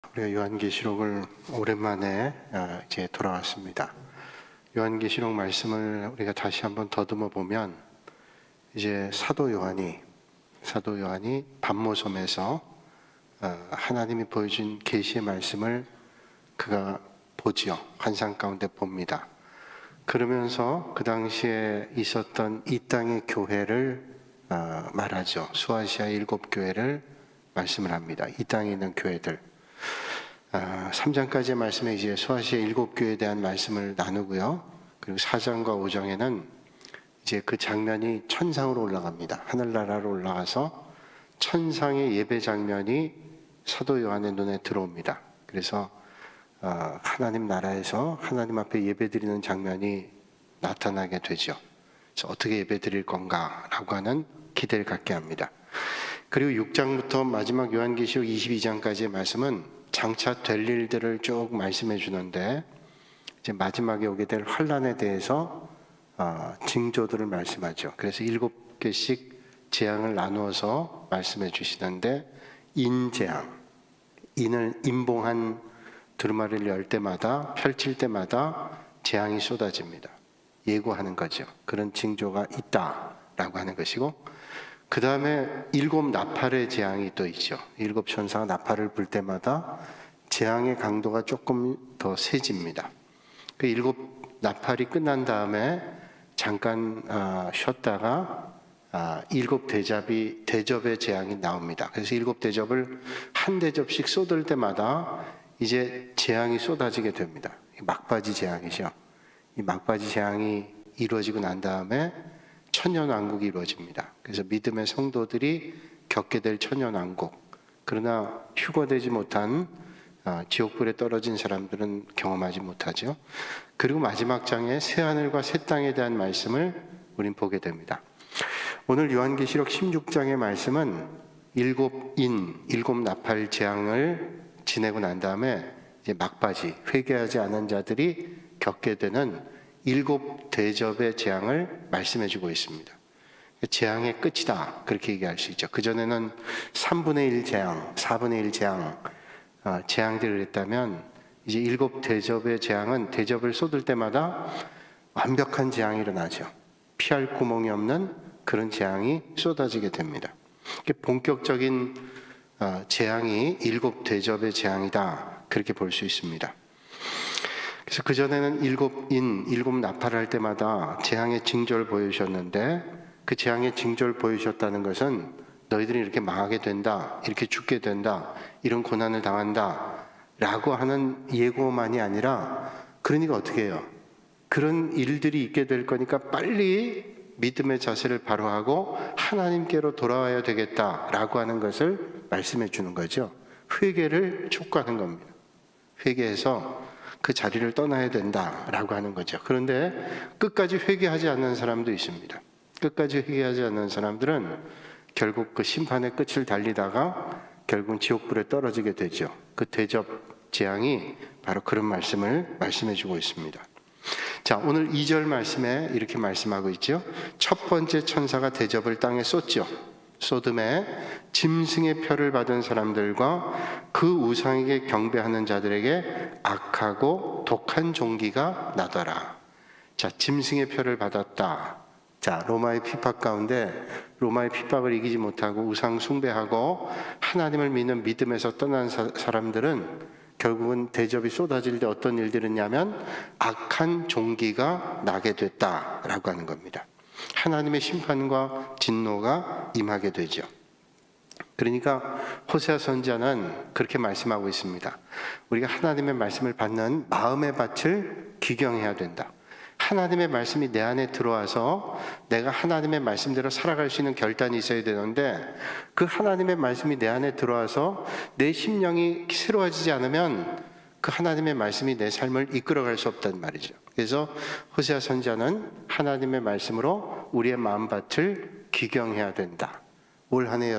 우리가 요한계시록을 오랜만에 이제 돌아왔습니다. 요한계시록 말씀을 우리가 다시 한번 더듬어 보면 이제 사도 요한이 pat모섬에서 하나님이 보여준 계시의 말씀을 그가 보지요. 환상 가운데 봅니다. 그러면서 그 당시에 있었던 이 땅의 교회를 말하죠. 수아시아 7교회를 말씀을 합니다. 이 땅에 있는 교회들. 3장까지의 말씀에 이제 수아시아 7교회에 대한 말씀을 나누고요. 그리고 4장과 5장에는 이제 그 장면이 천상으로 올라갑니다. 하늘나라로 올라가서 천상의 예배 장면이 사도 요한의 눈에 들어옵니다. 그래서 하나님 나라에서 하나님 앞에 예배드리는 장면이 나타나게 되죠. 그래서 어떻게 예배드릴 건가라고 하는 기대를 갖게 합니다. 그리고 6장부터 마지막 요한계시록 22장까지의 말씀은 장차 될 일들을 쭉 말씀해 주는데 이제 마지막에 오게 될 환난에 대해서 징조들을 말씀하죠. 그래서 7개씩 재앙을 나누어서 말씀해 주시는데 인재앙, 인을 임봉한 두루마리를 열 때마다 펼칠 때마다 재앙이 쏟아집니다. 예고하는 거죠. 그런 징조가 있다라고 하는 것이고, 그 다음에 7 나팔의 재앙이 또 있죠. 7 천사가 나팔을 불 때마다 재앙의 강도가 조금 더 세집니다. 그 7 나팔이 끝난 다음에 잠깐 쉬었다가 7 대접의 재앙이 나옵니다. 그래서 7 대접을 한 대접씩 쏟을 때마다 이제 재앙이 쏟아지게 됩니다. 막바지 재앙이죠. 이 막바지 재앙이 이루어지고 난 다음에 천년왕국이 이루어집니다. 그래서 믿음의 성도들이 겪게 될 천년왕국. 그러나 휴거되지 못한 지옥불에 떨어진 사람들은 경험하지 못하죠. 그리고 마지막 장에 새하늘과 새 땅에 대한 말씀을 우린 보게 됩니다. 오늘 요한계시록 16장의 말씀은 7 나팔 재앙을 지내고 난 다음에 이제 막바지 회개하지 않은 자들이 겪게 되는 7 대접의 재앙을 말씀해 주고 있습니다. 재앙의 끝이다, 그렇게 얘기할 수 있죠. 그전에는 3분의 1 재앙, 4분의 1 재앙, 재앙들을 했다면 이제 7 대접의 재앙은 대접을 쏟을 때마다 완벽한 재앙이 일어나죠. 피할 구멍이 없는 그런 재앙이 쏟아지게 됩니다. 본격적인 재앙이 7 대접의 재앙이다, 그렇게 볼 수 있습니다. 그래서 그전에는 7 나팔을 할 때마다 재앙의 징조를 보여주셨는데, 그 재앙의 징조를 보여주셨다는 것은 너희들이 이렇게 망하게 된다, 이렇게 죽게 된다, 이런 고난을 당한다 라고 하는 예고만이 아니라, 그러니까 어떻게 해요? 그런 일들이 있게 될 거니까 빨리 믿음의 자세를 바로 하고 하나님께로 돌아와야 되겠다라고 하는 것을 말씀해 주는 거죠. 회개를 촉구하는 겁니다. 회개해서 그 자리를 떠나야 된다라고 하는 거죠. 그런데 끝까지 회개하지 않는 사람도 있습니다. 끝까지 회개하지 않는 사람들은 결국 그 심판의 끝을 달리다가 결국은 지옥불에 떨어지게 되죠. 그 대접 재앙이 바로 그런 말씀을 말씀해 주고 있습니다. 자, 오늘 2절 말씀에 이렇게 말씀하고 있죠. 첫 번째 천사가 대접을 땅에 쏟죠. 소돔에 짐승의 표를 받은 사람들과 그 우상에게 경배하는 자들에게 악하고 독한 종기가 나더라. 자, 짐승의 표를 받았다. 자, 로마의 핍박 가운데 로마의 핍박을 이기지 못하고 우상 숭배하고 하나님을 믿는 믿음에서 떠난 사람들은 결국은 대접이 쏟아질 때 어떤 일들이 있냐면 악한 종기가 나게 됐다라고 하는 겁니다. 하나님의 심판과 진노가 임하게 되죠. 그러니까 호세아 선지자는 그렇게 말씀하고 있습니다. 우리가 하나님의 말씀을 받는 마음의 밭을 기경해야 된다. 하나님의 말씀이 내 안에 들어와서 내가 하나님의 말씀대로 살아갈 수 있는 결단이 있어야 되는데, 그 하나님의 말씀이 내 안에 들어와서 내 심령이 새로워지지 않으면 그 하나님의 말씀이 내 삶을 이끌어갈 수 없단 말이죠. 그래서 호세아 선지자는 하나님의 말씀으로 우리의 마음밭을 기경해야 된다. 올 한 해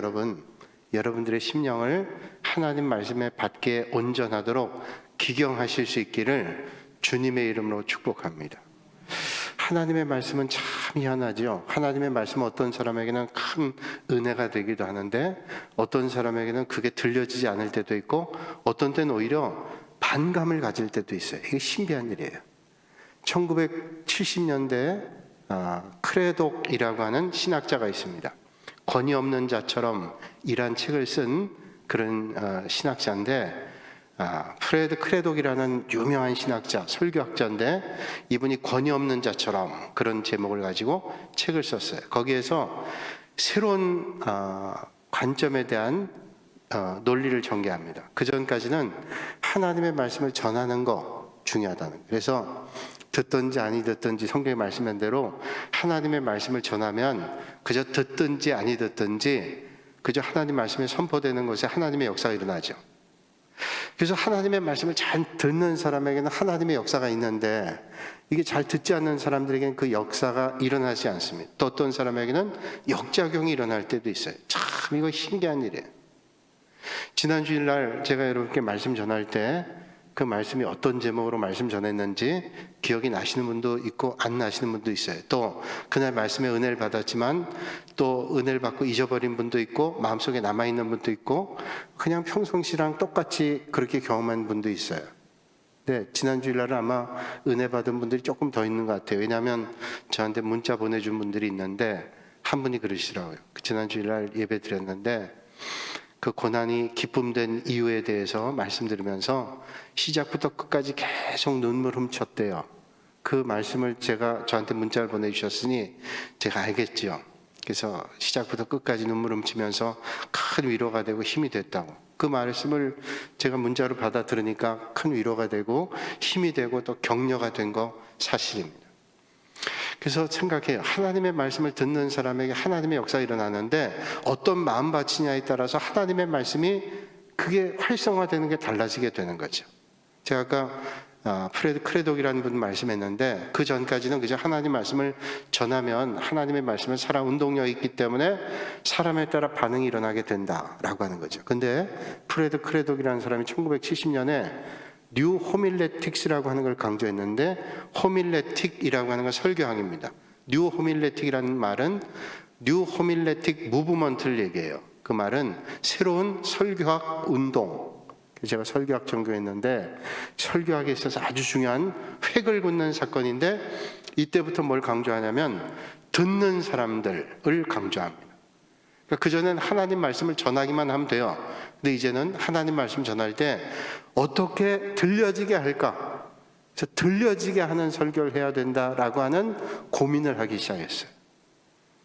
여러분들의 심령을 하나님 말씀의 밭에 온전하도록 기경하실 수 있기를 주님의 이름으로 축복합니다. 하나님의 말씀은 참 희한하죠. 하나님의 말씀은 어떤 사람에게는 큰 은혜가 되기도 하는데 어떤 사람에게는 그게 들려지지 않을 때도 있고 어떤 때는 오히려 반감을 가질 때도 있어요. 이게 신비한 일이에요. 1970년대에 크레독이라고 하는 신학자가 있습니다. 권위 없는 자처럼 이란 책을 쓴 그런 신학자인데 프레드 크레독이라는 유명한 신학자, 설교학자인데 이분이 권위 없는 자처럼 그런 제목을 가지고 책을 썼어요. 거기에서 새로운 관점에 대한 논리를 전개합니다. 그 전까지는 하나님의 말씀을 전하는 거 중요하다는. 그래서 듣든지 아니 듣든지 성경의 말씀한 대로 하나님의 말씀을 전하면 그저 듣든지 아니 듣든지 그저 하나님 말씀이 선포되는 곳에 하나님의 역사가 일어나죠. 그래서 하나님의 말씀을 잘 듣는 사람에게는 하나님의 역사가 있는데 이게 잘 듣지 않는 사람들에게는 그 역사가 일어나지 않습니다. 또 어떤 사람에게는 역작용이 일어날 때도 있어요. 참 이거 신기한 일이에요. 지난 주일날 제가 여러분께 말씀 전할 때 그 말씀이 어떤 제목으로 말씀 전했는지 기억이 나시는 분도 있고 안 나시는 분도 있어요. 또 그날 말씀에 은혜를 받았지만 또 은혜를 받고 잊어버린 분도 있고 마음속에 남아있는 분도 있고 그냥 평상시랑 똑같이 그렇게 경험한 분도 있어요. 네, 지난 주일날은 아마 은혜 받은 분들이 조금 더 있는 것 같아요. 왜냐하면 저한테 문자 보내준 분들이 있는데 한 분이 그러시더라고요. 지난 주일날 예배 드렸는데 그 고난이 기쁨된 이유에 대해서 말씀드리면서 시작부터 끝까지 계속 눈물 훔쳤대요. 그 말씀을 저한테 문자를 보내주셨으니 제가 알겠죠. 그래서 시작부터 끝까지 눈물 훔치면서 큰 위로가 되고 힘이 됐다고. 그 말씀을 제가 문자로 받아 들으니까 큰 위로가 되고 힘이 되고 또 격려가 된 거 사실입니다. 그래서 생각해요. 하나님의 말씀을 듣는 사람에게 하나님의 역사가 일어나는데 어떤 마음밭이냐에 따라서 하나님의 말씀이 그게 활성화되는 게 달라지게 되는 거죠. 제가 아까 프레드 크레독이라는 분 말씀했는데 그 전까지는 그저 하나님 말씀을 전하면 하나님의 말씀은 살아 운동력이 있기 때문에 사람에 따라 반응이 일어나게 된다라고 하는 거죠. 근데 프레드 크레독이라는 사람이 1970년에 뉴 호밀레틱스라고 하는 걸 강조했는데 호밀레틱이라고 하는 건 설교학입니다. 뉴 호밀레틱이라는 말은 뉴 호밀레틱 무브먼트를 얘기해요. 그 말은 새로운 설교학 운동. 제가 설교학 전공했는데 설교학에 있어서 아주 중요한 획을 긋는 사건인데 이때부터 뭘 강조하냐면 듣는 사람들을 강조합니다. 그전엔 하나님 말씀을 전하기만 하면 돼요. 근데 이제는 하나님 말씀 전할 때 어떻게 들려지게 할까? 그래서 들려지게 하는 설교를 해야 된다라고 하는 고민을 하기 시작했어요.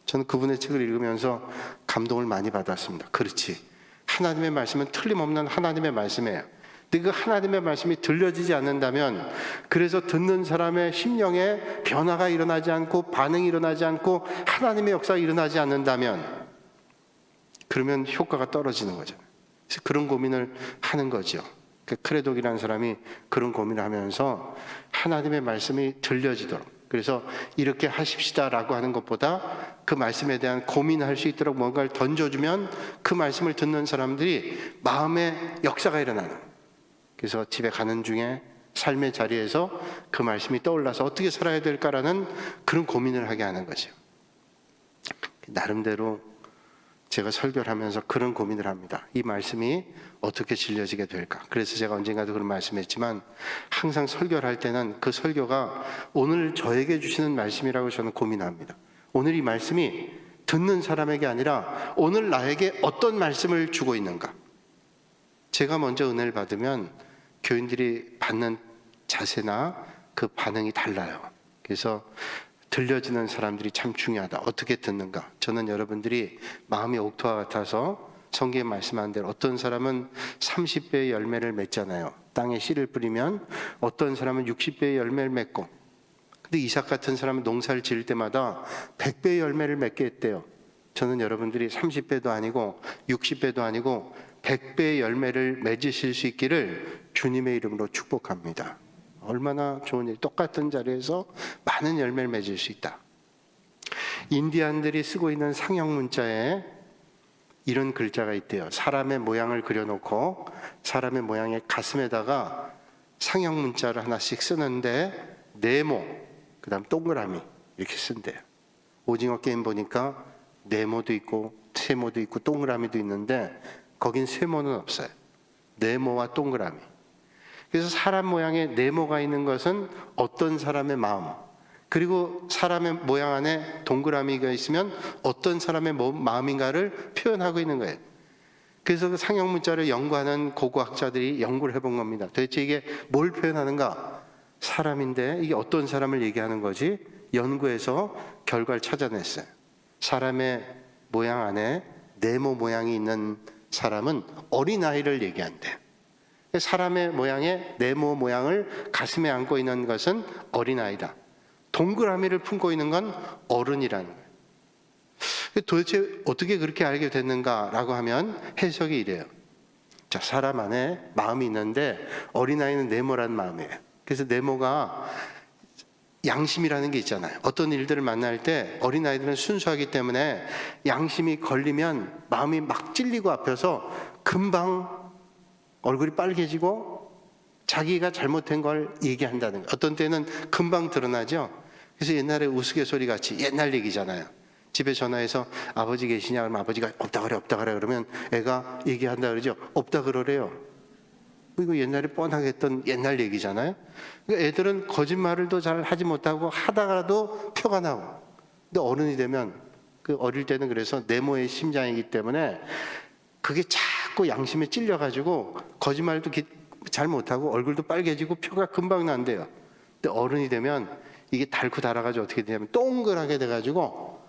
저는 그분의 책을 읽으면서 감동을 많이 받았습니다. 그렇지. 하나님의 말씀은 틀림없는 하나님의 말씀이에요. 근데 그 하나님의 말씀이 들려지지 않는다면 그래서 듣는 사람의 심령에 변화가 일어나지 않고 반응이 일어나지 않고 하나님의 역사가 일어나지 않는다면 그러면 효과가 떨어지는 거잖아요. 그래서 그런 고민을 하는 거죠. 크레독이라는 사람이 그런 고민을 하면서 하나님의 말씀이 들려지도록 그래서 이렇게 하십시다라고 하는 것보다 그 말씀에 대한 고민할 수 있도록 뭔가를 던져주면 그 말씀을 듣는 사람들이 마음의 역사가 일어나는 그래서 집에 가는 중에 삶의 자리에서 그 말씀이 떠올라서 어떻게 살아야 될까라는 그런 고민을 하게 하는 거죠. 나름대로 제가 설교를 하면서 그런 고민을 합니다. 이 말씀이 어떻게 진려지게 될까? 그래서 제가 언젠가도 그런 말씀했지만 항상 설교를 할 때는 그 설교가 오늘 저에게 주시는 말씀이라고 저는 고민합니다. 오늘 이 말씀이 듣는 사람에게 아니라 오늘 나에게 어떤 말씀을 주고 있는가? 제가 먼저 은혜를 받으면 교인들이 받는 자세나 그 반응이 달라요. 그래서 들려지는 사람들이 참 중요하다. 어떻게 듣는가? 저는 여러분들이 마음이 옥토와 같아서 성경에 말씀한 대로 어떤 사람은 30배의 열매를 맺잖아요. 땅에 씨를 뿌리면 어떤 사람은 60배의 열매를 맺고 근데 이삭 같은 사람은 농사를 지을 때마다 100배의 열매를 맺게 했대요. 저는 여러분들이 30배도 아니고 60배도 아니고 100배의 열매를 맺으실 수 있기를 주님의 이름으로 축복합니다. 얼마나 좋은 일, 똑같은 자리에서 많은 열매를 맺을 수 있다. 인디안들이 쓰고 있는 상형 문자에 이런 글자가 있대요. 사람의 모양을 그려놓고 사람의 모양의 가슴에다가 상형 문자를 하나씩 쓰는데 네모, 그 다음 동그라미 이렇게 쓴대요. 오징어 게임 보니까 네모도 있고 세모도 있고 동그라미도 있는데 거긴 세모는 없어요. 네모와 동그라미. 그래서 사람 모양의 네모가 있는 것은 어떤 사람의 마음, 그리고 사람의 모양 안에 동그라미가 있으면 어떤 사람의 마음인가를 표현하고 있는 거예요. 그래서 그 상형 문자를 연구하는 고고학자들이 연구를 해본 겁니다. 도대체 이게 뭘 표현하는가? 사람인데 이게 어떤 사람을 얘기하는 거지? 연구해서 결과를 찾아냈어요. 사람의 모양 안에 네모 모양이 있는 사람은 어린아이를 얘기한대요. 사람의 모양에 네모 모양을 가슴에 안고 있는 것은 어린아이다. 동그라미를 품고 있는 건 어른이라는 거예요. 도대체 어떻게 그렇게 알게 됐는가라고 하면 해석이 이래요. 자, 사람 안에 마음이 있는데 어린아이는 네모란 마음이에요. 그래서 네모가 양심이라는 게 있잖아요. 어떤 일들을 만날 때 어린아이들은 순수하기 때문에 양심이 걸리면 마음이 막 찔리고 아파서 금방 얼굴이 빨개지고 자기가 잘못한 걸 얘기한다는 거예요. 어떤 때는 금방 드러나죠. 그래서 옛날에 우스갯소리 같이 옛날 얘기잖아요. 집에 전화해서 아버지 계시냐 그러면 아버지가 없다 그래 없다 그래 그러면 애가 얘기한다 그러죠. 없다 그러래요. 이거 옛날에 뻔하게 했던 옛날 얘기잖아요. 그러니까 애들은 거짓말을 더 잘 하지 못하고 하다가도 표가 나고. 근데 어른이 되면 그 어릴 때는 그래서 네모의 심장이기 때문에 그게 자꾸 양심에 찔려가지고 거짓말도 잘 못하고 얼굴도 빨개지고 표가 금방 난대요. 근데 어른이 되면 이게 닳고 닳아가지고 어떻게 되냐면 동그랗게 돼가지고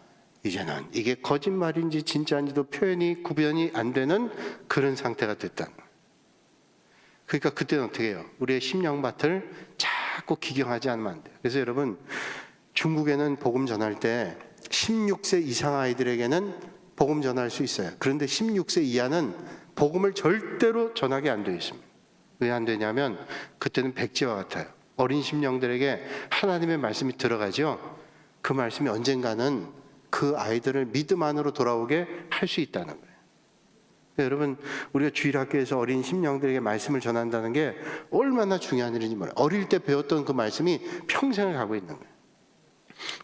이제는 이게 거짓말인지 진짜인지도 표현이 구별이 안 되는 그런 상태가 됐다는 거예요. 그러니까 그때는 어떻게 해요? 우리의 심령밭을 자꾸 기경하지 않으면 안 돼요. 그래서 여러분, 중국에는 복음 전할 때 16세 이상 아이들에게는 복음 전할 수 있어요. 그런데 16세 이하는 복음을 절대로 전하게 안 되어 있습니다. 왜 안 되냐면 그때는 백지와 같아요. 어린 심령들에게 하나님의 말씀이 들어가죠. 그 말씀이 언젠가는 그 아이들을 믿음 안으로 돌아오게 할 수 있다는 거예요. 여러분, 우리가 주일학교에서 어린 심령들에게 말씀을 전한다는 게 얼마나 중요한 일인지 몰라요. 어릴 때 배웠던 그 말씀이 평생을 가고 있는 거예요.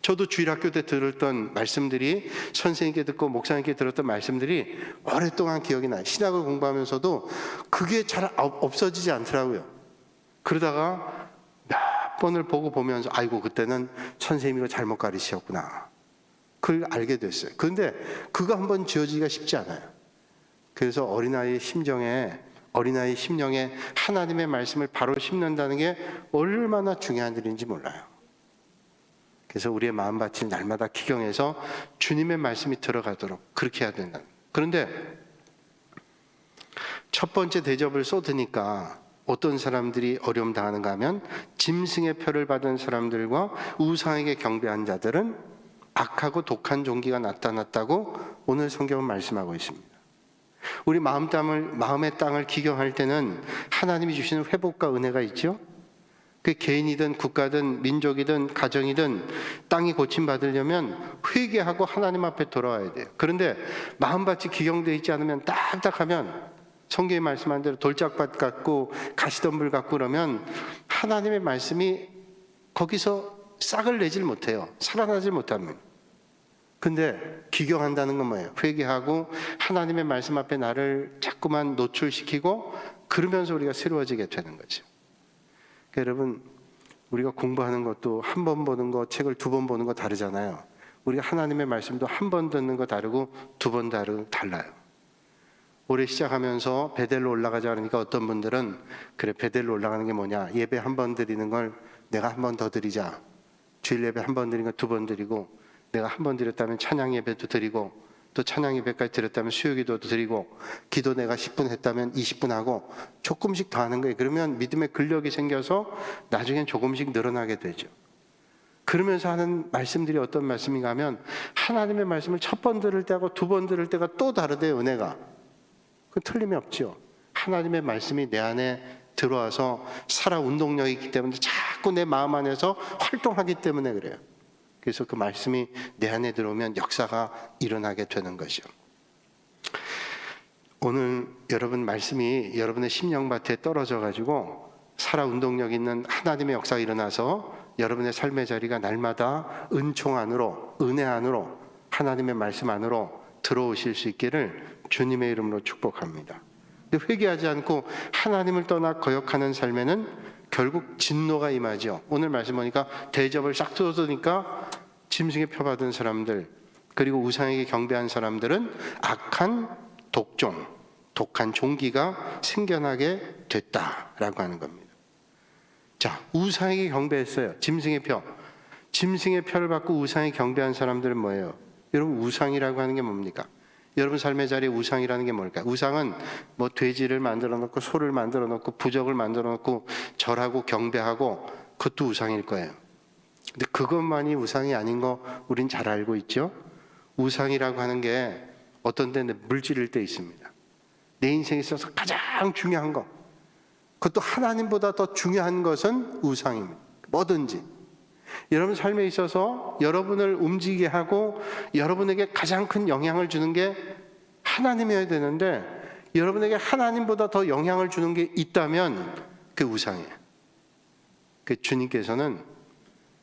저도 주일학교 때 들었던 말씀들이, 선생님께 듣고 목사님께 들었던 말씀들이 오랫동안 기억이 나요. 신학을 공부하면서도 그게 잘 없어지지 않더라고요. 그러다가 몇 번을 보면서 아이고 그때는 선생님이 이거 잘못 가르치셨구나, 그걸 알게 됐어요. 그런데 그거 한번 지워지기가 쉽지 않아요. 그래서 어린아이의 심령에 하나님의 말씀을 바로 심는다는 게 얼마나 중요한 일인지 몰라요. 그래서 우리의 마음밭을 날마다 기경해서 주님의 말씀이 들어가도록 그렇게 해야 된다. 그런데 첫 번째 대접을 쏟으니까 어떤 사람들이 어려움 당하는가 하면 짐승의 표를 받은 사람들과 우상에게 경배한 자들은 악하고 독한 종기가 나타났다고 오늘 성경은 말씀하고 있습니다. 우리 마음의 땅을 기경할 때는 하나님이 주시는 회복과 은혜가 있죠. 그 개인이든 국가든 민족이든 가정이든 땅이 고침받으려면 회개하고 하나님 앞에 돌아와야 돼요. 그런데 마음밭이 기경되어 있지 않으면 딱딱하면 성경에 말씀한 대로 돌짝밭 같고 가시덤불 같고 그러면 하나님의 말씀이 거기서 싹을 내질 못해요. 살아나질 못합니다. 근데 기경한다는 건 뭐예요? 회개하고 하나님의 말씀 앞에 나를 자꾸만 노출시키고 그러면서 우리가 새로워지게 되는 거죠. 그러니까 여러분, 우리가 공부하는 것도 한 번 보는 거, 책을 2번 보는 거 다르잖아요. 우리가 하나님의 말씀도 한 번 듣는 거 다르고 2번 달라요. 올해 시작하면서 베델로 올라가자 그러니까 어떤 분들은 그래, 베델로 올라가는 게 뭐냐, 예배 한 번 드리는 걸 내가 한 번 더 드리자, 주일 예배 한 번 드리는 걸 2번 드리고, 내가 한 번 드렸다면 찬양 예배도 드리고, 또 찬양 예배까지 드렸다면 수요기도도 드리고, 기도 내가 10분 했다면 20분 하고 조금씩 더 하는 거예요. 그러면 믿음의 근력이 생겨서 나중엔 조금씩 늘어나게 되죠. 그러면서 하는 말씀들이 어떤 말씀인가 하면 하나님의 말씀을 첫 번 들을 때하고 2번 들을 때가 또 다르대요. 은혜가. 그건 틀림이 없죠. 하나님의 말씀이 내 안에 들어와서 살아 운동력이 있기 때문에 자꾸 내 마음 안에서 활동하기 때문에 그래요. 그래서 그 말씀이 내 안에 들어오면 역사가 일어나게 되는 것이죠. 오늘 여러분 말씀이 여러분의 심령밭에 떨어져 가지고 살아 운동력 있는 하나님의 역사가 일어나서 여러분의 삶의 자리가 날마다 은총 안으로, 은혜 안으로, 하나님의 말씀 안으로 들어오실 수 있기를 주님의 이름으로 축복합니다. 근데 회개하지 않고 하나님을 떠나 거역하는 삶에는 결국 진노가 임하죠. 오늘 말씀 보니까 대접을 싹 쏟으니까 짐승에 표받은 사람들, 그리고 우상에게 경배한 사람들은 악한 독종, 독한 종기가 생겨나게 됐다라고 하는 겁니다. 자, 우상에게 경배했어요. 짐승의 표. 짐승의 표를 받고 우상에 경배한 사람들은 뭐예요? 여러분, 우상이라고 하는 게 뭡니까? 여러분 삶의 자리에 우상이라는 게 뭘까요? 우상은 뭐 돼지를 만들어 놓고 소를 만들어 놓고 부적을 만들어 놓고 절하고 경배하고, 그것도 우상일 거예요. 근데 그것만이 우상이 아닌 거 우린 잘 알고 있죠? 우상이라고 하는 게 어떤 때는 물질일 때 있습니다. 내 인생에 있어서 가장 중요한 거, 그것도 하나님보다 더 중요한 것은 우상입니다. 뭐든지 여러분 삶에 있어서 여러분을 움직이게 하고 여러분에게 가장 큰 영향을 주는 게 하나님이어야 되는데, 여러분에게 하나님보다 더 영향을 주는 게 있다면 그게 우상이에요. 그 주님께서는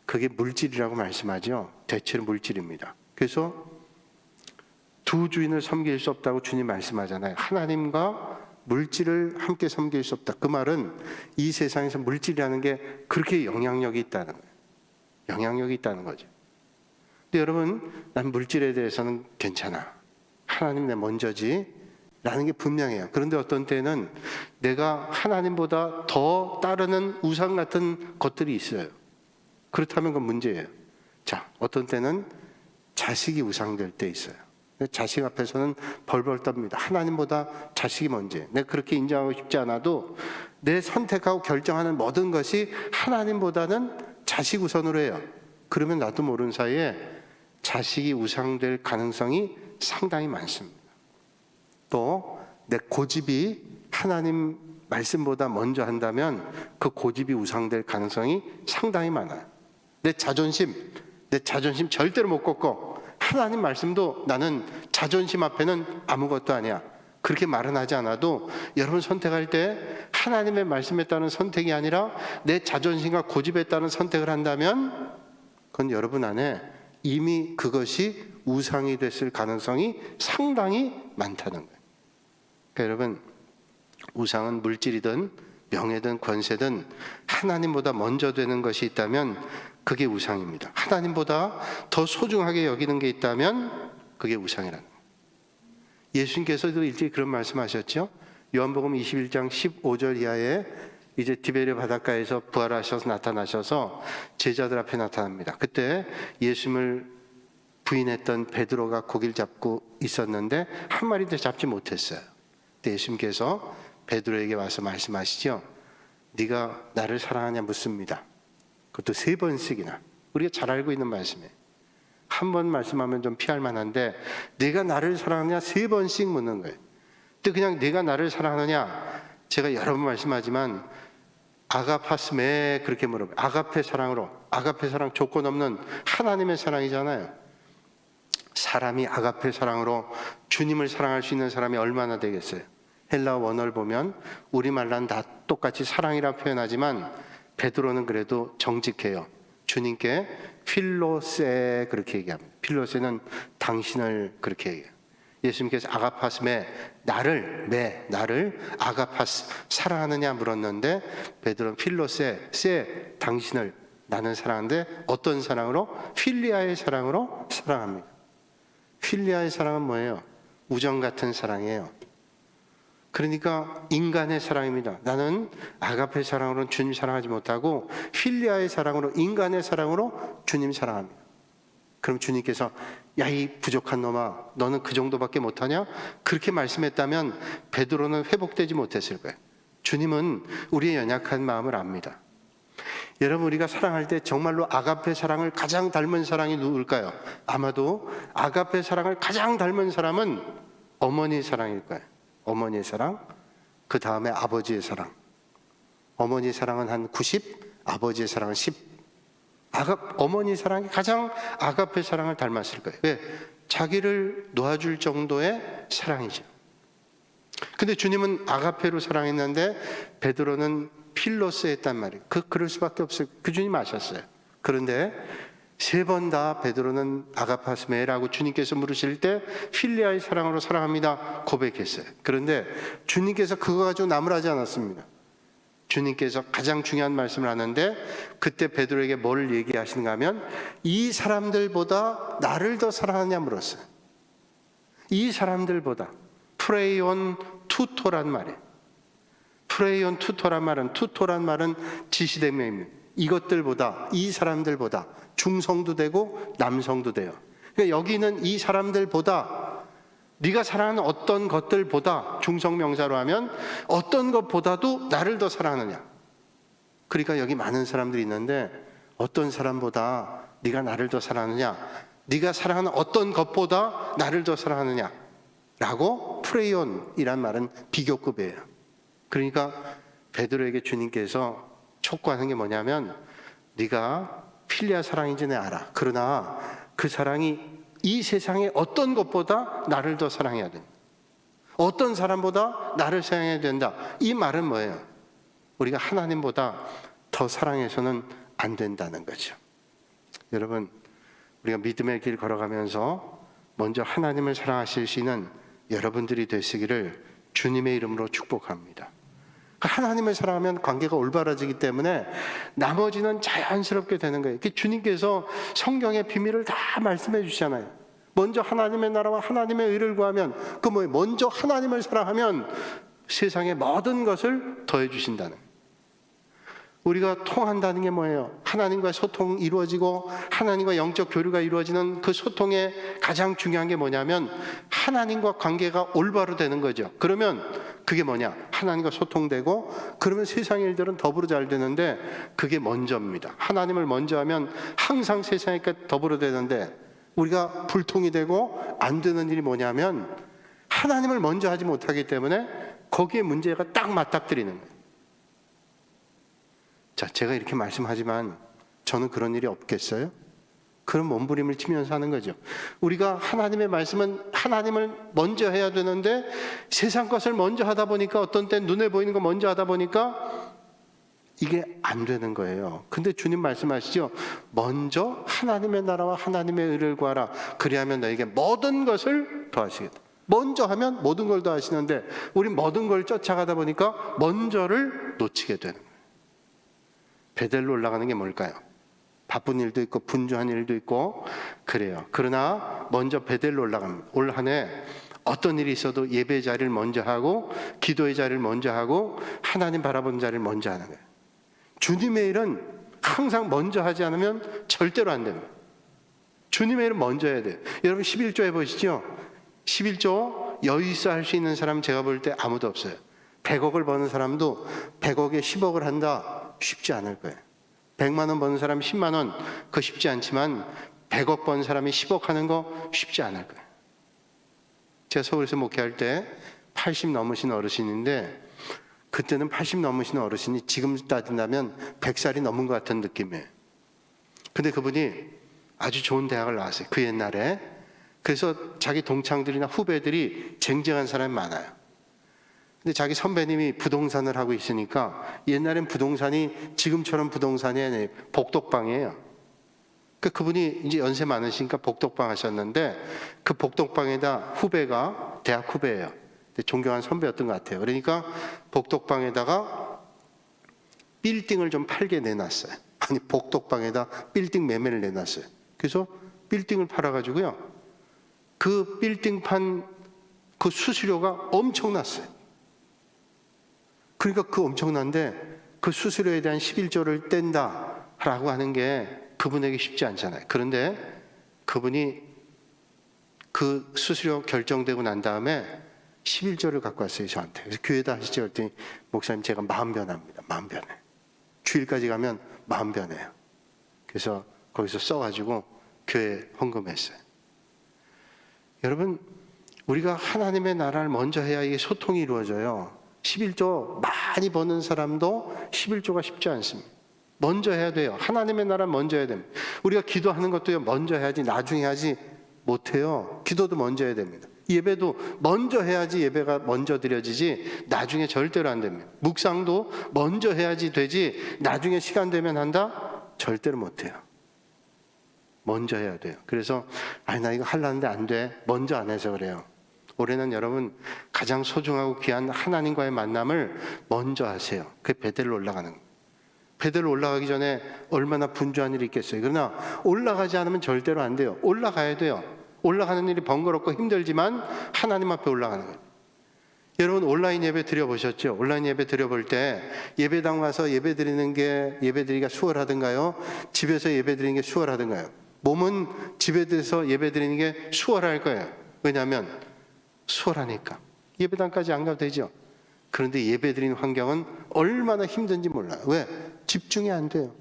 그게 물질이라고 말씀하죠. 대체로 물질입니다. 그래서 두 주인을 섬길 수 없다고 주님 말씀하잖아요. 하나님과 물질을 함께 섬길 수 없다. 그 말은 이 세상에서 물질이라는 게 그렇게 영향력이 있다는 거예요. 영향력이 있다는 거죠. 근데 여러분, 난 물질에 대해서는 괜찮아. 하나님 내 먼저지 라는 게 분명해요. 그런데 어떤 때는 내가 하나님보다 더 따르는 우상 같은 것들이 있어요. 그렇다면 그건 문제예요. 자, 어떤 때는 자식이 우상될 때 있어요. 자식 앞에서는 벌벌 떱니다. 하나님보다 자식이 먼저예요. 내가 그렇게 인정하고 싶지 않아도 내 선택하고 결정하는 모든 것이 하나님보다는 자식 우선으로 해요. 그러면 나도 모르는 사이에 자식이 우상될 가능성이 상당히 많습니다. 또 내 고집이 하나님 말씀보다 먼저 한다면 그 고집이 우상될 가능성이 상당히 많아요. 내 자존심 절대로 못 꺾고 하나님 말씀도 나는 자존심 앞에는 아무것도 아니야, 그렇게 말은 하지 않아도 여러분 선택할 때 하나님의 말씀에 따른 선택이 아니라 내 자존심과 고집에 따른 선택을 한다면 그건 여러분 안에 이미 그것이 우상이 됐을 가능성이 상당히 많다는 거예요. 그러니까 여러분, 우상은 물질이든 명예든 권세든 하나님보다 먼저 되는 것이 있다면 그게 우상입니다. 하나님보다 더 소중하게 여기는 게 있다면 그게 우상이라는 거예요. 예수님께서도 일찍 그런 말씀하셨죠. 요한복음 21장 15절 이하에 이제 디베레 바닷가에서 부활하셔서 나타나셔서 제자들 앞에 나타납니다. 그때 예수님을 부인했던 베드로가 고기를 잡고 있었는데 한 마리도 잡지 못했어요. 그때 예수님께서 베드로에게 와서 말씀하시죠. 네가 나를 사랑하냐 묻습니다. 그것도 3번씩이나. 우리가 잘 알고 있는 말씀이에요. 한 번 말씀하면 좀 피할 만한데 네가 나를 사랑하냐 3번씩 묻는 거예요. 근데 그냥 네가 나를 사랑하느냐, 제가 여러 번 말씀하지만 아가파스메 그렇게 물어봐요. 아가페 사랑으로. 아가페 사랑 조건 없는 하나님의 사랑이잖아요. 사람이 아가페 사랑으로 주님을 사랑할 수 있는 사람이 얼마나 되겠어요? 헬라어 원어를 보면 우리말로는 다 똑같이 사랑이라 표현하지만 베드로는 그래도 정직해요. 주님께 필로세 그렇게 얘기합니다. 필로세는 당신을 그렇게 얘기해요. 예수님께서 아가파스메 나를 아가파스 사랑하느냐 물었는데 베드로는 필로세 세 당신을 나는 사랑하는데 어떤 사랑으로? 필리아의 사랑으로 사랑합니다. 필리아의 사랑은 뭐예요? 우정 같은 사랑이에요. 그러니까 인간의 사랑입니다. 나는 아가페 사랑으로는 주님 사랑하지 못하고 필리아의 사랑으로, 인간의 사랑으로 주님 사랑합니다. 그럼 주님께서 야, 이 부족한 놈아, 너는 그 정도밖에 못하냐? 그렇게 말씀했다면 베드로는 회복되지 못했을 거예요. 주님은 우리의 연약한 마음을 압니다. 여러분, 우리가 사랑할 때 정말로 아가페 사랑을 가장 닮은 사랑이 누굴까요? 아마도 아가페 사랑을 가장 닮은 사람은 어머니 사랑일 거예요. 어머니의 사랑, 그 다음에 아버지의 사랑. 어머니 사랑은 한 90, 아버지의 사랑은 10. 어머니 사랑이 가장 아가페 사랑을 닮았을 거예요. 왜? 자기를 놓아줄 정도의 사랑이죠. 근데 주님은 아가페로 사랑했는데 베드로는 필로스 했단 말이에요. 그럴 수밖에 없어요. 그 주님 아셨어요. 그런데 세 번 다 베드로는 아가파스메라고 주님께서 물으실 때 필리아의 사랑으로 사랑합니다 고백했어요. 그런데 주님께서 그거 가지고 나무라지 않았습니다. 주님께서 가장 중요한 말씀을 하는데 그때 베드로에게 뭘 얘기하시는가 하면 이 사람들보다 나를 더 사랑하느냐 물었어요. 이 사람들보다 프레이온 투토란 말이에요. 프레이온 투토란 말은 지시대명입니다. 이것들보다, 이 사람들보다 중성도 되고 남성도 돼요. 그러니까 여기는 이 사람들보다, 네가 사랑하는 어떤 것들보다, 중성명사로 하면 어떤 것보다도 나를 더 사랑하느냐. 그러니까 여기 많은 사람들이 있는데 어떤 사람보다 네가 나를 더 사랑하느냐, 네가 사랑하는 어떤 것보다 나를 더 사랑하느냐 라고 프레이온이란 말은 비교급이에요. 그러니까 베드로에게 주님께서 촉구하는 게 뭐냐면 네가 필리아 사랑인지 내 알아. 그러나 그 사랑이 이 세상의 어떤 것보다 나를 더 사랑해야 된다. 어떤 사람보다 나를 사랑해야 된다. 이 말은 뭐예요? 우리가 하나님보다 더 사랑해서는 안 된다는 거죠. 여러분, 우리가 믿음의 길 걸어가면서 먼저 하나님을 사랑하실 수 있는 여러분들이 되시기를 주님의 이름으로 축복합니다. 하나님을 사랑하면 관계가 올바라지기 때문에 나머지는 자연스럽게 되는 거예요. 주님께서 성경의 비밀을 다 말씀해 주시잖아요. 먼저 하나님의 나라와 하나님의 의를 구하면 그 뭐예요? 먼저 하나님을 사랑하면 세상의 모든 것을 더해 주신다는 거예요. 우리가 통한다는 게 뭐예요? 하나님과 소통이 이루어지고 하나님과 영적 교류가 이루어지는 그 소통의 가장 중요한 게 뭐냐면 하나님과 관계가 올바로 되는 거죠. 그러면 그게 뭐냐? 하나님과 소통되고 그러면 세상의 일들은 더불어 잘 되는데 그게 먼저입니다. 하나님을 먼저 하면 항상 세상에 더불어 되는데 우리가 불통이 되고 안 되는 일이 뭐냐면 하나님을 먼저 하지 못하기 때문에 거기에 문제가 딱 맞닥뜨리는 거예요. 자, 제가 이렇게 말씀하지만 저는 그런 일이 없겠어요? 그런 몸부림을 치면서 하는 거죠. 우리가 하나님의 말씀은 하나님을 먼저 해야 되는데 세상 것을 먼저 하다 보니까 어떤 때 눈에 보이는 거 먼저 하다 보니까 이게 안 되는 거예요. 근데 주님 말씀하시죠. 먼저 하나님의 나라와 하나님의 의를 구하라. 그리하면 너에게 모든 것을 더하시겠다. 먼저 하면 모든 걸 더하시는데 우리 모든 걸 쫓아가다 보니까 먼저를 놓치게 되는 거예요. 베델로 올라가는 게 뭘까요? 바쁜 일도 있고 분주한 일도 있고 그래요. 그러나 먼저 베델로 올라갑니다. 올 한 해 어떤 일이 있어도 예배 자리를 먼저 하고 기도의 자리를 먼저 하고 하나님 바라보는 자리를 먼저 하는 거예요. 주님의 일은 항상 먼저 하지 않으면 절대로 안 됩니다. 주님의 일은 먼저 해야 돼요. 여러분 11조 해보시죠. 11조 여유 있어 할 수 있는 사람 제가 볼 때 아무도 없어요. 100억을 버는 사람도 100억에 10억을 한다. 쉽지 않을 거예요. 100만 원 버는 사람이 10만 원, 그거 쉽지 않지만 100억 버는 사람이 10억 하는 거 쉽지 않을 거예요. 제가 서울에서 목회할 때 80 넘으신 어르신인데 그때는 80 넘으신 어르신이 지금 따진다면 100살이 넘은 것 같은 느낌이에요. 근데 그분이 아주 좋은 대학을 나왔어요. 그 옛날에. 그래서 자기 동창들이나 후배들이 쟁쟁한 사람이 많아요. 근데 자기 선배님이 부동산을 하고 있으니까 옛날엔 부동산이 지금처럼 부동산이 아니에요. 복덕방이에요. 그분이 이제 연세 많으시니까 복덕방 하셨는데 그 복덕방에다 후배가 대학 후배예요. 존경한 선배였던 것 같아요. 그러니까 복덕방에다가 빌딩을 좀 팔게 내놨어요. 아니 복덕방에다 빌딩 매매를 내놨어요. 그래서 빌딩을 팔아가지고요. 그 빌딩 판 그 수수료가 엄청났어요. 그러니까 그 엄청난데 그 수수료에 대한 11조를 뗀다라고 하는 게 그분에게 쉽지 않잖아요. 그런데 그분이 그 수수료 결정되고 난 다음에 11조를 갖고 왔어요, 저한테. 그래서 교회에다 하시죠. 그랬더니 목사님 제가 마음 변합니다. 마음 변해. 주일까지 가면 마음 변해요. 그래서 거기서 써가지고 교회에 헌금했어요. 여러분, 우리가 하나님의 나라를 먼저 해야 이게 소통이 이루어져요. 11조 많이 버는 사람도 11조가 쉽지 않습니다. 먼저 해야 돼요. 하나님의 나라 먼저 해야 됩니다. 우리가 기도하는 것도요, 먼저 해야지 나중에 하지 못해요. 기도도 먼저 해야 됩니다. 예배도 먼저 해야지 예배가 먼저 드려지지 나중에 절대로 안 됩니다. 묵상도 먼저 해야지 되지 나중에 시간 되면 한다? 절대로 못해요. 먼저 해야 돼요. 그래서 아니 나 이거 하려는데 안 돼. 먼저 안 해서 그래요. 올해는 여러분 가장 소중하고 귀한 하나님과의 만남을 먼저 하세요. 그게 베델로 올라가는 거예요. 베델로 올라가기 전에 얼마나 분주한 일이 있겠어요. 그러나 올라가지 않으면 절대로 안 돼요. 올라가야 돼요. 올라가는 일이 번거롭고 힘들지만 하나님 앞에 올라가는 거예요. 여러분 온라인 예배 드려보셨죠? 온라인 예배 드려볼 때 예배당 와서 예배 드리는 게 예배드리기가 수월하든가요? 집에서 예배 드리는 게 수월하든가요? 몸은 집에서 예배 드리는 게 수월할 거예요. 왜냐하면 수월하니까. 예배당까지 안 가도 되죠. 그런데 예배 드리는 환경은 얼마나 힘든지 몰라요. 왜? 집중이 안 돼요.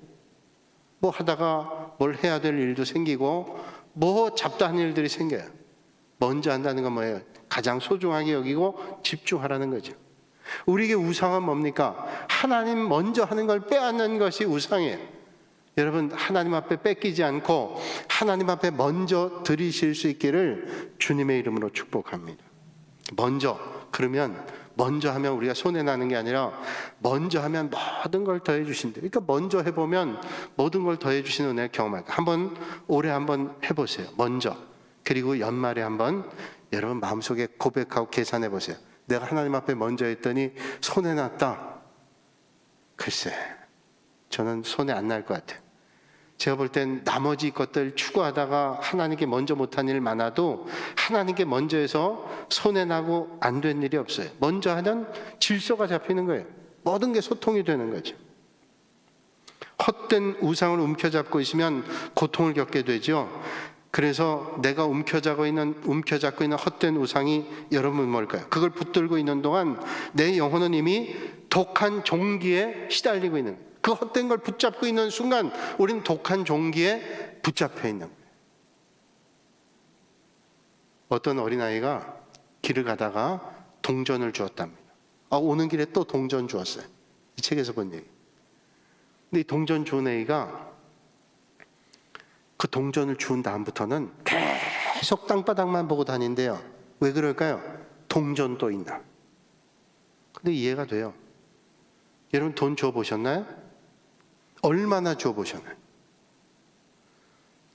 뭐 하다가 뭘 해야 될 일도 생기고 뭐 잡다한 일들이 생겨요. 먼저 한다는 건 뭐예요? 가장 소중하게 여기고 집중하라는 거죠. 우리에게 우상은 뭡니까? 하나님 먼저 하는 걸 빼앗는 것이 우상이에요. 여러분 하나님 앞에 뺏기지 않고 하나님 앞에 먼저 드리실 수 있기를 주님의 이름으로 축복합니다. 먼저, 그러면 먼저 하면 우리가 손해나는 게 아니라 먼저 하면 모든 걸 더해 주신대요. 그러니까 먼저 해보면 모든 걸 더해 주시는 은혜를 경험할 거예요. 올해 한번 해보세요. 먼저. 그리고 연말에 한번 여러분 마음속에 고백하고 계산해 보세요. 내가 하나님 앞에 먼저 했더니 손해났다. 글쎄, 저는 손해 안 날 것 같아요. 제가 볼 땐 나머지 것들 추구하다가 하나님께 먼저 못한 일 많아도 하나님께 먼저 해서 손해나고 안 된 일이 없어요. 먼저 하면 질서가 잡히는 거예요. 모든 게 소통이 되는 거죠. 헛된 우상을 움켜잡고 있으면 고통을 겪게 되죠. 그래서 내가 움켜잡고 있는 헛된 우상이 여러분 뭘까요? 그걸 붙들고 있는 동안 내 영혼은 이미 독한 종기에 시달리고 있는 거예요. 그 헛된 걸 붙잡고 있는 순간 우리는 독한 종기에 붙잡혀 있는 거예요. 어떤 어린아이가 길을 가다가 동전을 주었답니다. 오는 길에 또 동전 주었어요. 이 책에서 본 얘기. 근데 이 동전 준 애가 그 동전을 준 다음부터는 계속 땅바닥만 보고 다닌대요. 왜 그럴까요? 동전 또 있나. 근데 이해가 돼요. 여러분 돈 줘보셨나요? 얼마나 줘보셨나요?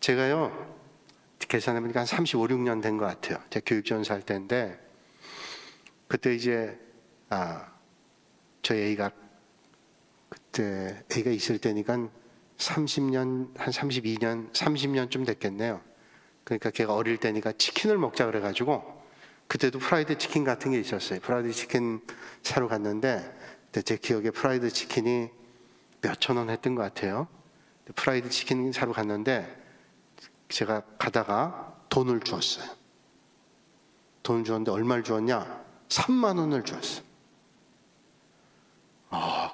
제가요 계산해보니까 한 35, 6년 된 것 같아요. 제가 교육전사 할 때인데 그때 이제 저희 애가 그때 애가 있을 때니까 30년, 한 32년, 30년쯤 됐겠네요. 그러니까 걔가 어릴 때니까 치킨을 먹자 그래가지고 그때도 프라이드 치킨 같은 게 있었어요. 프라이드 치킨 사러 갔는데 그때 제 기억에 프라이드 치킨이 몇천 원 했던 것 같아요. 프라이드 치킨 사러 갔는데 제가 가다가 돈을 주었어요. 돈을 주었는데 얼마를 주었냐? 3만 원을 주었어요.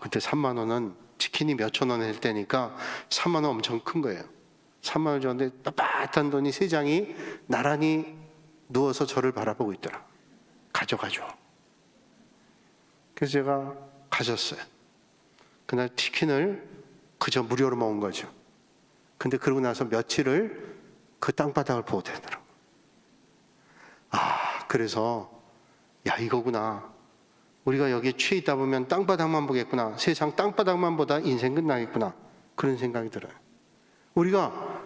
그때 3만 원은 치킨이 몇천 원 할 때니까 3만 원 엄청 큰 거예요. 3만 원 줬는데 빳빳한 돈이 3장이 나란히 누워서 저를 바라보고 있더라. 가져가죠. 그래서 제가 가졌어요. 그날 치킨을 그저 무료로 먹은 거죠. 근데 그러고 나서 며칠을 그 땅바닥을 보고 되더라고요. 그래서 야 이거구나. 우리가 여기에 취해 있다 보면 땅바닥만 보겠구나. 세상 땅바닥만 보다 인생 끝나겠구나. 그런 생각이 들어요. 우리가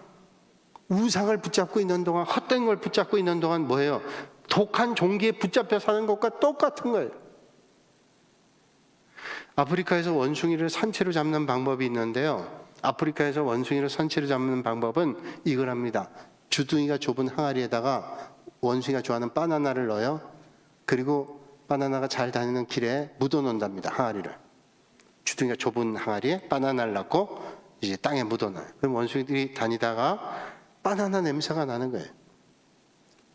우상을 붙잡고 있는 동안, 헛된 걸 붙잡고 있는 동안 뭐예요? 독한 종기에 붙잡혀 사는 것과 똑같은 거예요. 아프리카에서 원숭이를 산채로 잡는 방법이 있는데요. 아프리카에서 원숭이를 산채로 잡는 방법은 이걸 합니다. 주둥이가 좁은 항아리에다가 원숭이가 좋아하는 바나나를 넣어요. 그리고 바나나가 잘 다니는 길에 묻어놓는답니다. 항아리를. 주둥이가 좁은 항아리에 바나나를 넣고 이제 땅에 묻어놔요. 그럼 원숭이들이 다니다가 바나나 냄새가 나는 거예요.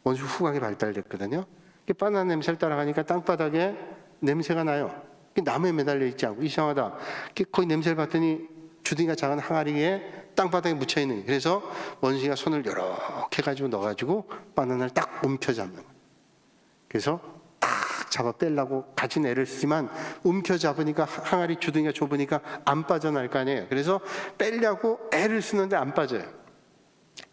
원숭이 후각이 발달됐거든요. 바나나 냄새를 따라가니까 땅바닥에 냄새가 나요. 나무에 매달려 있지 않고 이상하다. 거기 냄새를 맡더니 주둥이가 작은 항아리에 땅바닥에 묻혀 있는 거예요. 그래서 원숭이가 손을 이렇게 가지고 넣어가지고 바나나를 딱 움켜잡는 거예요. 그래서 딱 잡아 빼려고 가진 애를 쓰지만 움켜잡으니까 항아리 주둥이가 좁으니까 안 빠져날 거 아니에요. 그래서 빼려고 애를 쓰는데 안 빠져요.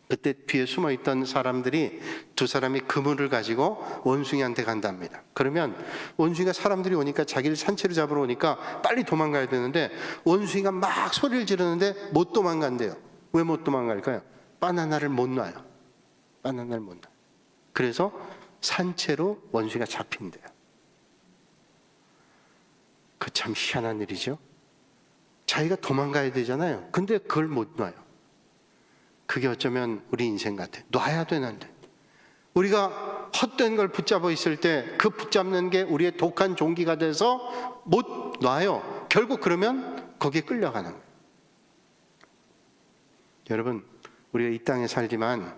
그때 뒤에 숨어있던 사람들이 두 사람이 그물을 가지고 원숭이한테 간답니다. 그러면 원숭이가 사람들이 오니까 자기를 산채로 잡으러 오니까 빨리 도망가야 되는데 원숭이가 막 소리를 지르는데 못 도망간대요. 왜 못 도망갈까요? 바나나를 못 놔요. 바나나를 못 놔요. 그래서 산채로 원숭이가 잡힌대요. 그 참 희한한 일이죠. 자기가 도망가야 되잖아요. 근데 그걸 못 놔요. 그게 어쩌면 우리 인생 같아요. 놔야 되는데 우리가 헛된 걸 붙잡아 있을 때 그 붙잡는 게 우리의 독한 종기가 돼서 못 놔요. 결국 그러면 거기에 끌려가는 거예요. 여러분, 우리가 이 땅에 살지만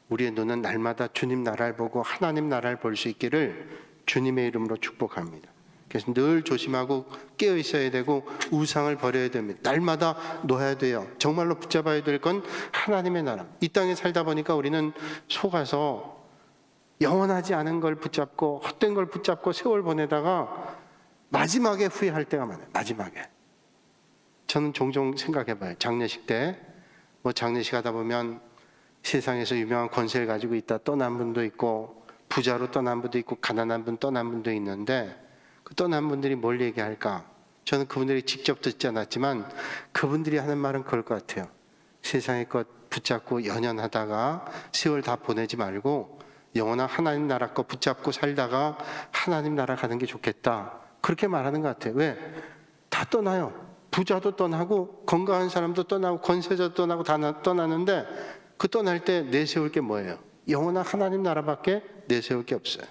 우리의 눈은 날마다 주님 나라를 보고 하나님 나라를 볼 수 있기를 주님의 이름으로 축복합니다. 그래서 늘 조심하고 깨어 있어야 되고 우상을 버려야 됩니다. 날마다 놓아야 돼요. 정말로 붙잡아야 될 건 하나님의 나라. 이 땅에 살다 보니까 우리는 속아서 영원하지 않은 걸 붙잡고 헛된 걸 붙잡고 세월 보내다가 마지막에 후회할 때가 많아요. 마지막에. 저는 종종 생각해봐요. 장례식 때 장례식 하다 보면 세상에서 유명한 권세를 가지고 있다 떠난 분도 있고 부자로 떠난 분도 있고 가난한 분 떠난 분도 있는데 그 떠난 분들이 뭘 얘기할까? 저는 그분들이 직접 듣지 않았지만 그분들이 하는 말은 그럴 것 같아요. 세상의 것 붙잡고 연연하다가 세월 다 보내지 말고 영원한 하나님 나라 거 붙잡고 살다가 하나님 나라 가는 게 좋겠다. 그렇게 말하는 것 같아요. 왜? 다 떠나요. 부자도 떠나고 건강한 사람도 떠나고 권세자도 떠나고 다 떠나는데 그 떠날 때 내세울 게 뭐예요? 영원한 하나님 나라밖에 내세울 게 없어요.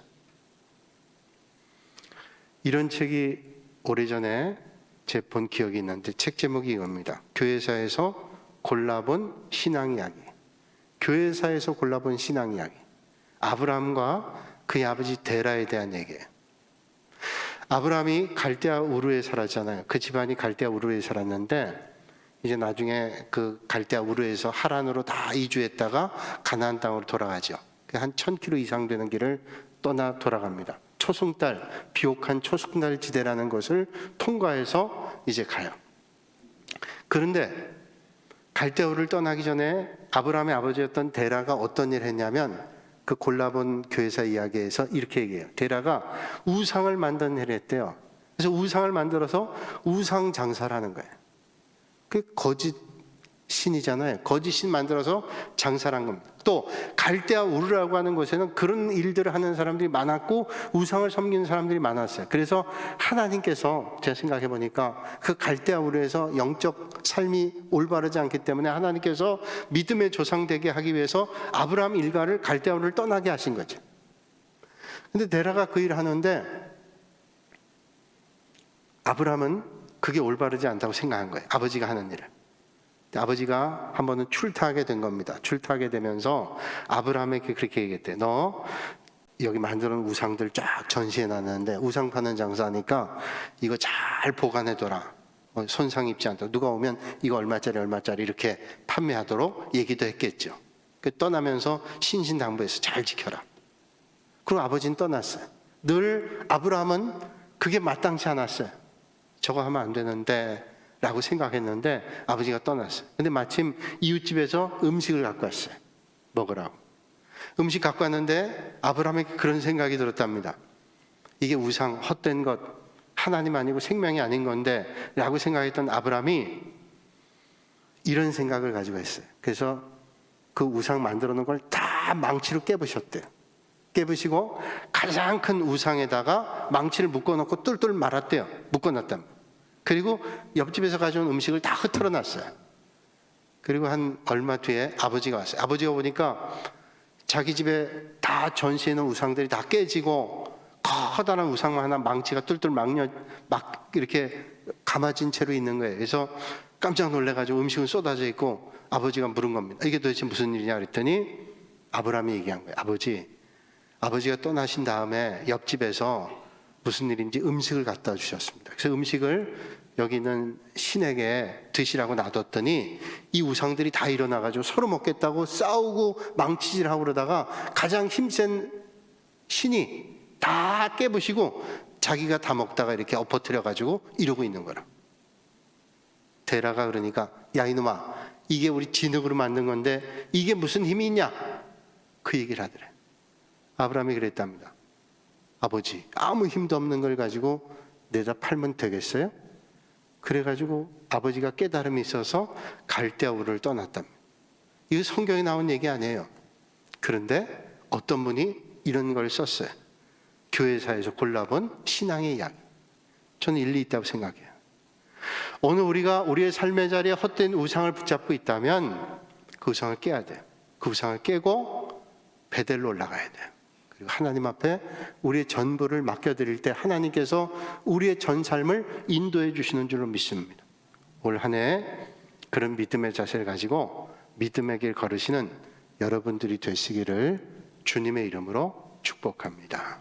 이런 책이 오래전에 제 본 기억이 있는데 책 제목이 이겁니다. 교회사에서 골라본 신앙 이야기. 교회사에서 골라본 신앙 이야기. 아브라함과 그의 아버지 데라에 대한 얘기예요. 아브라함이 갈대아 우르에 살았잖아요. 그 집안이 갈대아 우르에 살았는데 이제 나중에 그 갈대아 우르에서 하란으로 다 이주했다가 가나안 땅으로 돌아가죠. 한 1000km 이상 되는 길을 떠나 돌아갑니다. 초승달, 비옥한 초승달 지대라는 것을 통과해서 이제 가요. 그런데 갈대아 우르를 떠나기 전에 아브라함의 아버지였던 데라가 어떤 일을 했냐면 그 골라본 교회사 이야기에서 이렇게 얘기해요. 데라가 우상을 만드는 일을 했대요. 그래서 우상을 만들어서 우상 장사를 하는 거예요. 그 거짓 신이잖아요. 거짓 신 만들어서 장사를 한 겁니다. 또 갈대아 우르라고 하는 곳에는 그런 일들을 하는 사람들이 많았고 우상을 섬기는 사람들이 많았어요. 그래서 하나님께서 제가 생각해 보니까 그 갈대아 우르에서 영적 삶이 올바르지 않기 때문에 하나님께서 믿음의 조상 되게 하기 위해서 아브라함 일가를 갈대아 우르를 떠나게 하신 거죠. 근데 데라가 그 일을 하는데 아브라함은 그게 올바르지 않다고 생각한 거예요. 아버지가 하는 일을. 아버지가 한 번은 출타하게 된 겁니다. 출타하게 되면서 아브라함에게 그렇게 얘기했대. 너 여기 만드는 우상들 쫙 전시해 놨는데 우상 파는 장사하니까 이거 잘 보관해둬라. 손상 입지 않도록. 누가 오면 이거 얼마짜리 이렇게 판매하도록 얘기도 했겠죠. 떠나면서 신신당부해서 잘 지켜라. 그리고 아버지는 떠났어요. 늘 아브라함은 그게 마땅치 않았어요. 저거 하면 안 되는데 라고 생각했는데 아버지가 떠났어요. 근데 마침 이웃집에서 음식을 갖고 왔어요. 먹으라고. 음식 갖고 왔는데 아브라함에게 그런 생각이 들었답니다. 이게 우상, 헛된 것, 하나님 아니고 생명이 아닌 건데 라고 생각했던 아브라함이 이런 생각을 가지고 있어요. 그래서 그 우상 만들어 놓은 걸 다 망치로 깨부셨대요. 깨부시고 가장 큰 우상에다가 망치를 묶어놓고 똘똘 말았대요. 묶어놨답니다. 그리고 옆집에서 가져온 음식을 다 흐트러 놨어요. 그리고 한 얼마 뒤에 아버지가 왔어요. 아버지가 보니까 자기 집에 다 전시해 놓은 우상들이 다 깨지고 커다란 우상 하나 망치가 뚫뚫 막 이렇게 감아진 채로 있는 거예요. 그래서 깜짝 놀래가지고 음식은 쏟아져 있고 아버지가 물은 겁니다. 이게 도대체 무슨 일이냐 그랬더니 아브라함이 얘기한 거예요. 아버지가 떠나신 다음에 옆집에서 무슨 일인지 음식을 갖다 주셨습니다. 그래서 음식을 여기 있는 신에게 드시라고 놔뒀더니 이 우상들이 다 일어나가지고 서로 먹겠다고 싸우고 망치질하고 그러다가 가장 힘센 신이 다 깨부시고 자기가 다 먹다가 이렇게 엎어뜨려가지고 이러고 있는 거라. 데라가 그러니까 야 이놈아 이게 우리 진흙으로 만든 건데 이게 무슨 힘이 있냐? 그 얘기를 하더래. 아브라함이 그랬답니다. 아버지 아무 힘도 없는 걸 가지고 내다 팔면 되겠어요? 그래가지고 아버지가 깨달음이 있어서 갈대아 우르를 떠났답니다. 이거 성경에 나온 얘기 아니에요. 그런데 어떤 분이 이런 걸 썼어요. 교회사에서 골라본 신앙의 이야기. 저는 일리 있다고 생각해요. 오늘 우리가 우리의 삶의 자리에 헛된 우상을 붙잡고 있다면 그 우상을 깨야 돼요. 그 우상을 깨고 베델로 올라가야 돼요. 그리고 하나님 앞에 우리의 전부를 맡겨드릴 때 하나님께서 우리의 전 삶을 인도해 주시는 줄로 믿습니다. 올 한 해 그런 믿음의 자세를 가지고 믿음의 길 걸으시는 여러분들이 되시기를 주님의 이름으로 축복합니다.